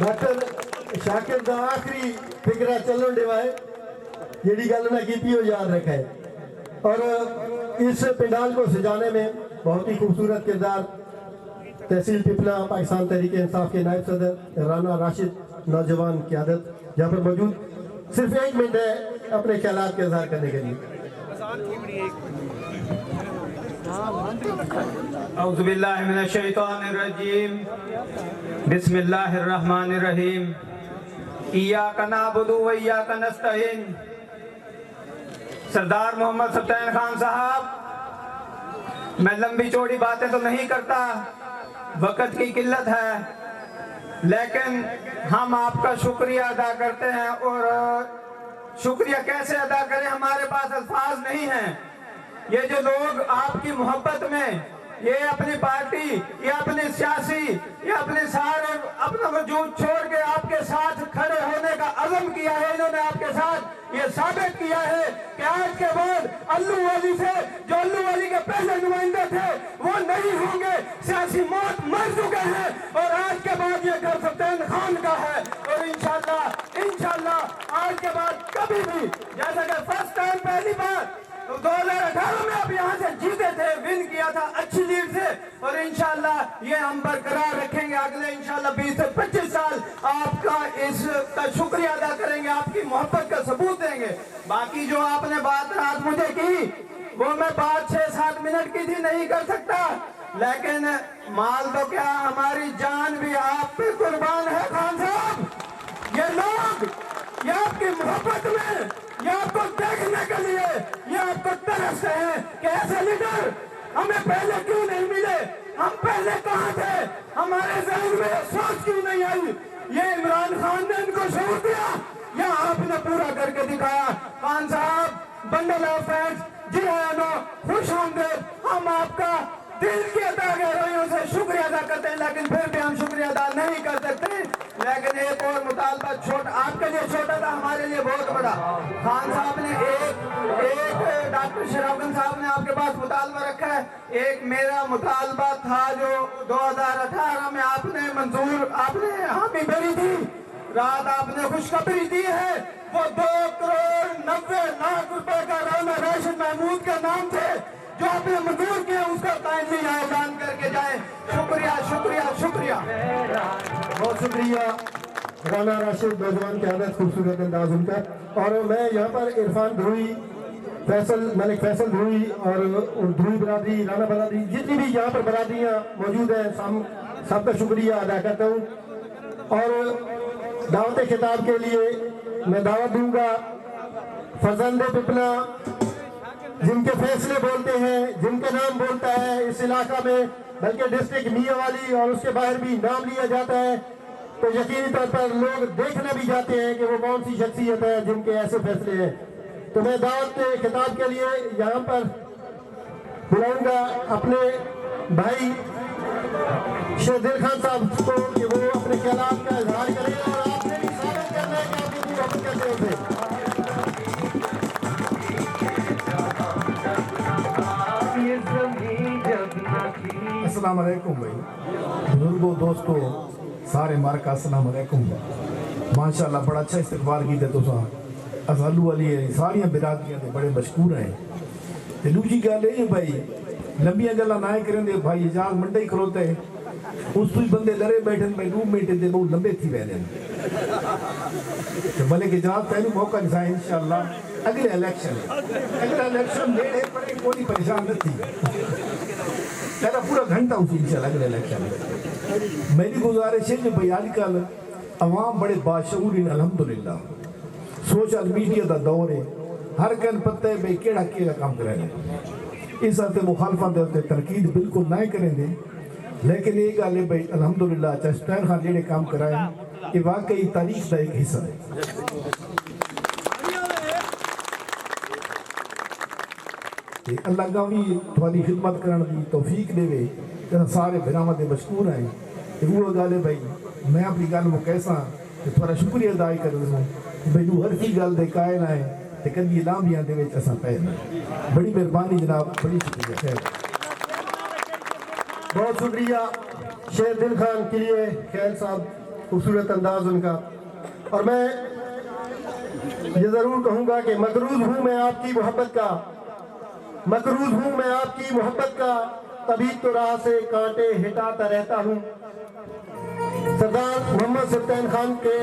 Doctor Shakir का आखिरी फिक्रा चलन देवा है जी गल मैं की वो याद रखा है। और इस पंडाल को सजाने में बहुत ही खूबसूरत किरदार तहसील पिपला पाकिस्तान तहरीक इंसाफ के नायब सदर राना राशिद नौजवान क़यादत यहाँ पर मौजूद। सिर्फ 1 मिनट है अपने ख्यालात का इज़हार करने के लिए। औज़ु बिल्लाहि मिनश शैतानिर रजीम बिस्मिल्लाहिर्रहमानिर्रहीम इय्याका नअबुदु व इय्याका नस्तईन। सरदार मोहम्मद सल्मान खान साहब, मैं लंबी चौड़ी बातें तो नहीं करता, वक़्त की किल्लत है, लेकिन हम आपका शुक्रिया अदा करते हैं। और शुक्रिया कैसे अदा करें, हमारे पास अल्फाज नहीं हैं। ये जो लोग आपकी मोहब्बत में ये अपनी पार्टी, ये अपनी सियासी, ये अपने सारे अपना वजूद छोड़ के आपके साथ खड़े होने का अज़म किया है, इन्होंने आपके साथ ये साबित किया है कि आज के बाद अल्लू वाली से जो अल्लू वाली के पहले नुमाइंदे थे वो नहीं होंगे। सियासी मौत मर चुके हैं और आज के बाद ये घर सल्मान खान का है। और इंशाल्लाह आज के बाद कभी भी, जैसा कि फर्स्ट टाइम पहली बार 2018 में आप यहाँ से जीते थे, विन किया था अच्छी लीड से, और इंशाल्लाह ये हम बरकरार रखेंगे। अगले इंशाल्लाह 20 से 25 साल आपका इसका शुक्रिया अदा करेंगे, आपकी मोहब्बत का सबूत देंगे। बाकी जो आपने बात रात मुझे की वो मैं बात 6-7 मिनट की थी, नहीं कर सकता, लेकिन माल तो क्या हमारी जान भी आप पे कुर्बान है खान साहब। ये लोग ये आपकी मोहब्बत में, ये आपको देखने के लिए, ये आपको तरसते हैं कि ऐसे लीडर हमें पहले क्यों नहीं मिले, हम पहले कहाँ थे, हमारे ज़हन में सोच क्यों नहीं आई। ये इमरान खान ने इनको शोर दिया या आपने पूरा करके दिखाया। खान साहब, बंडल ऑफ फैंस, जी आया खुश होंगे, हम आपका दिल की अदा गहराइयों से शुक्रिया अदा करते हैं, लेकिन फिर भी हम शुक्रिया अदा नहीं कर सकते। लेकिन एक और मुतालबा छोटा, आपके लिए छोटा था, हमारे लिए बहुत बड़ा। खान साहब ने एक डॉक्टर शरावगन साहब ने आपके पास मुतालबा रखा है। एक मेरा मुतालबा था जो 2018 में आपने मंजूर, आपने हामी भरी थी, रात आपने खुशखबरी दी है, वो 2,90,00,000 रुपए का राना राशिद महमूद का नाम थे जो आपने मंजूर किया, उसका काइंडली ऐलान करके जाए। शुक्रिया शुक्रिया शुक्रिया, बहुत शुक्रिया राना राशिद नौजवान क़यादत, खूबसूरत अंदाज उनका। और मैं यहाँ पर इरफान ध्रुवी, मलिक फैसल ध्रुवी और ध्रुवी बरादरी, राना बरादरी, जितनी भी यहाँ पर बरादरियाँ मौजूद हैं, सबका शुक्रिया अदा करता हूँ। और दावत खिताब के लिए मैं दावत दूंगा फर्जंद पिपला, जिनके फैसले बोलते हैं, जिनका नाम बोलता है इस इलाका में, बल्कि डिस्ट्रिक्ट मियांवाली और उसके बाहर भी नाम लिया जाता है, तो यकीनी तौर पर लोग देखना भी जाते हैं कि वो कौन सी शख्सियत है जिनके ऐसे फैसले हैं। तो मैं दावत के खिताब के लिए यहाँ पर बुलाऊंगा अपने भाई शेरदिल खान साहब को कि वो अपने ख्यालात का इजहार करें, और आपने भी साबित करना है कि आपकी मोहब्बत कैसे होते। अस्सलाम वालेकुम भाई, बुजुर्गों, दोस्तों, सारे मार्का अस्सलाम वालेकुम। माशाअल्लाह बड़ा अच्छा इस्तकबाल कीता तुसां। असालू वाली सारियां बिरादरियां ते बड़े मशहूर हैं। ते दूजी गल है भाई, लंबियां गल्लां ना करेंदे भाई, एजाज मंडे ही खलोते उस तो ही बंदे लड़े बैठे भाई 2 मिनट दे बहुत लंबे थी वैसे। तो भले के जनाब पहलू मौका दिखा इंशाअल्लाह अगले इलेक्शन लेने पड़े, कोई परेशान न थी, तेरा पूरा घंटा उसी इंशाअल्लाह अगले इलेक्शन में। मेरी गुजारिश है कि भाई आजकल अवाम बड़े बाशऊर हैं, अल्हम्दुलिल्लाह सोशल मीडिया का दौर है, हर कन पता है भाई केड़ा केड़ा काम करें। इस हफ्ते मुखालफा के उत्ते तनकीद बिल्कुल ना करेंगे, लेकिन ये गल है भाई अल्हम्दुलिल्लाह चस्टैन खान जेडे काम कराए ये वाकई तारीख का एक हिस्सा है। अल्लाह का भी थोड़ी खिदमत करने की तौफीक देवे, सारे भरावां दे मशकूर हैं। वो गल है भाई, मैं अपनी गल वो कैसा थोड़ा शुक्रिया अदा करूँ भाई तू हर की गल दे कायल है ते कदी लांभियां दे विच असां पै बड़ी मेहरबानी जनाब, बड़ी शुक्रिया। खैर, बहुत शुक्रिया शेरदिल खान के लिए खैल साहब। खूबसूरत अंदाज उनका। और मैं ये ज़रूर कहूँगा कि मकरूज़ हूँ मैं आपकी मोहब्बत का, मकरूज़ हूँ मैं आपकी मोहब्बत का, तभी तो राह से कांटे हटाता रहता हूँ। सरदार मोहम्मद सुल्तान खान के